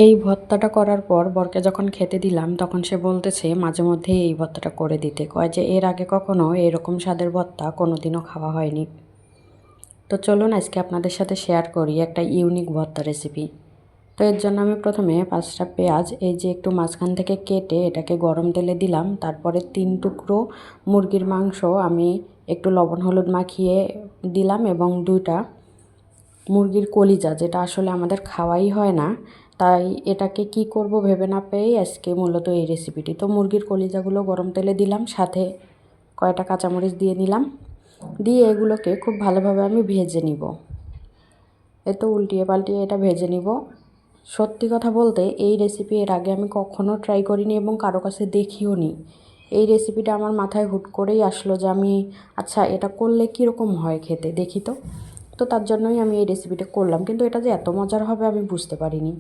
এই ভর্তাটা করার পর বরকে যখন খেতে দিলাম তখন সে বলতেছে মাঝে মধ্যেই এই ভর্তাটা করে দিতে, কয় যে এর আগে কখনো এরকম স্বাদের ভর্তা কোনো দিনও খাওয়া হয়নি। তো চলুন আজকে আপনাদের সাথে শেয়ার করি একটা ইউনিক ভর্তা রেসিপি। তো এর জন্য আমি প্রথমে 5টা পেঁয়াজ এই যে একটু মাঝখান থেকে কেটে এটাকে গরম তেলে দিলাম। তারপরে 3 টুকরো মুরগির মাংস আমি একটু লবণ হলুদ মাখিয়ে দিলাম এবং 2টা মুরগির কলিজা, যেটা আসলে আমাদের খাওয়াই হয় না, তাই এটাকে কি করব ভেবে না পেয়ে আজকে মূলত এই রেসিপিটি। তো মুরগির কলিজাগুলো গরম তেলে দিলাম, সাথে কয়টা কাঁচামরিচ দিয়ে নিলাম, দিয়ে এগুলোকে খুব ভালোভাবে আমি ভেজে নিব। তো উল্টিয়ে পাল্টিয়ে এটা ভেজে নিব। সত্যি কথা বলতে এই রেসিপি এর আগে আমি কখনো ট্রাই করিনি এবং কারো কাছে দেখিও নি। এই রেসিপিটা আমার মাথায় হুট করেই আসলো যে আমি আচ্ছা এটা করলে কীরকম হয় খেতে দেখি। তো তার জন্যই আমি এই রেসিপিটা করলাম, কিন্তু এটা যে এত মজার হবে আমি বুঝতে পারিনি।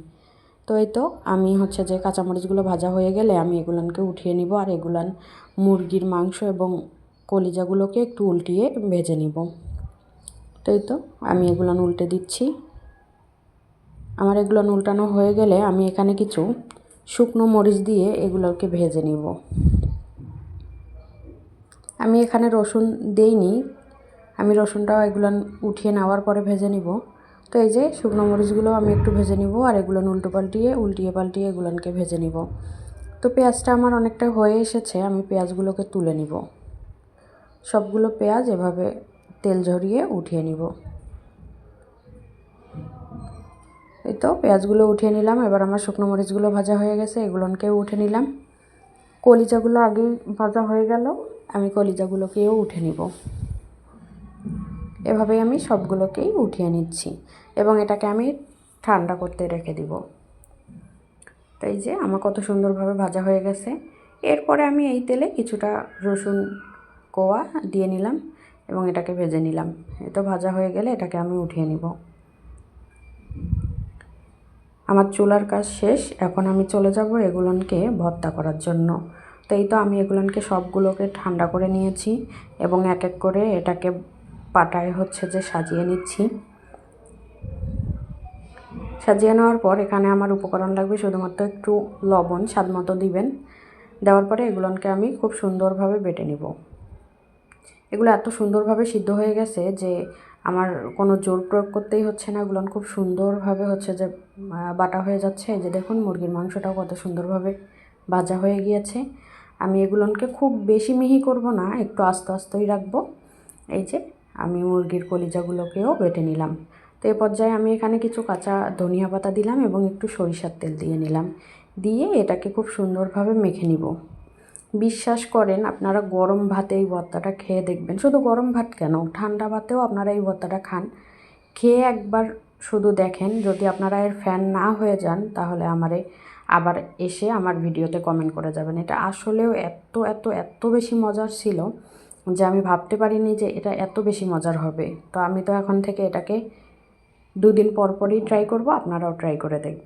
তো এই তো আমি হচ্ছে যে কাঁচামরিচগুলো ভাজা হয়ে গেলে আমি এগুলানকে উঠিয়ে নিব, আর এগুলান মুরগির মাংস এবং কলিজাগুলোকে একটু উল্টিয়ে ভেজে নিব। তো এই তো আমি এগুলান উল্টে দিচ্ছি। আমার এগুলান উল্টানো হয়ে গেলে আমি এখানে কিছু শুকনো মরিচ দিয়ে এগুলোকে ভেজে নিব। আমি এখানে রসুন দেইনি, আমি রসুনটাও এগুলান উঠিয়ে নেওয়ার পরে ভেজে নিব। তো এই যে শুকনো মরিচগুলো আমি একটু ভেজে নিব, আর এগুলান উল্টিয়ে পাল্টিয়ে এগুলানকে ভেজে নিব। তো পেঁয়াজটা আমার অনেকটা হয়ে এসেছে, আমি পেঁয়াজগুলোকে তুলে নিব। সবগুলো পেঁয়াজ এভাবে তেল ঝরিয়ে উঠিয়ে নিব। এই তো পেঁয়াজগুলো উঠিয়ে নিলাম। এবার আমার শুকনো মরিচগুলো ভাজা হয়ে গেছে, এগুলোকেও উঠে নিলাম। কলিজাগুলো আগেই ভাজা হয়ে গেল, আমি কলিজাগুলোকেও উঠে নিব। এভাবেই আমি সবগুলোকেই উঠিয়ে নিচ্ছি এবং এটাকে আমি ঠান্ডা করতে রেখে দিব। তো এই যে আমার কত সুন্দরভাবে ভাজা হয়ে গেছে। এরপরে আমি এই তেলে কিছুটা রসুন কোয়া দিয়ে নিলাম এবং এটাকে ভেজে নিলাম। তো ভাজা হয়ে গেলে এটাকে আমি উঠিয়ে নিব। আমার চুলার কাজ শেষ, এখন আমি চলে যাব এগুলোকে ভর্তা করার জন্য। তো এই তো আমি এগুলোকে সবগুলোকে ঠান্ডা করে নিয়েছি এবং এক এক করে এটাকে পাটায় হচ্ছে যে সাজিয়ে নিচ্ছি। সাজিয়ে নেওয়ার পর এখানে আমার উপকরণ লাগবে শুধুমাত্র একটু লবণ, স্বাদ মতো দিবেন। দেওয়ার পরে এগুলোকে আমি খুব সুন্দরভাবে বেটে নিব। এগুলো এত সুন্দরভাবে সিদ্ধ হয়ে গেছে যে আমার কোনো জোর প্রয়োগ করতেই হচ্ছে না, এগুলো খুব সুন্দরভাবে হচ্ছে যে বাটা হয়ে যাচ্ছে। এই যে দেখুন মুরগির মাংসটাও কত সুন্দরভাবে ভাজা হয়ে গিয়েছে। আমি এগুলোকে খুব বেশি মিহি করব না, একটু আস্তে আস্তেই রাখবো। এই যে আমি মুরগির কলিজাগুলোকেও বেটে নিলাম। তো এই পর্যায়ে আমি এখানে কিছু কাঁচা ধনিয়া পাতা দিলাম এবং একটু সরিষার তেল দিয়ে নিলাম, দিয়ে এটাকে খুব সুন্দরভাবে মেখে নিব। বিশ্বাস করেন আপনারা গরম ভাতে এই ভর্তাটা খেয়ে দেখবেন, শুধু গরম ভাত কেন ঠান্ডা ভাতেও আপনারা এই ভর্তাটা খান, খেয়ে একবার শুধু দেখেন। যদি আপনারা এর ফ্যান না হয়ে যান তাহলে আমারে আবার এসে আমার ভিডিওতে কমেন্ট করে যাবেন। এটা আসলেও এত এত এত বেশি মজার ছিল যে আমি ভাবতে পারিনি যে এটা এত বেশি মজার হবে। তো আমি তো এখন থেকে এটাকে 2 দিন পর পরই ট্রাই করব, আপনারাও ট্রাই করে দেখবেন।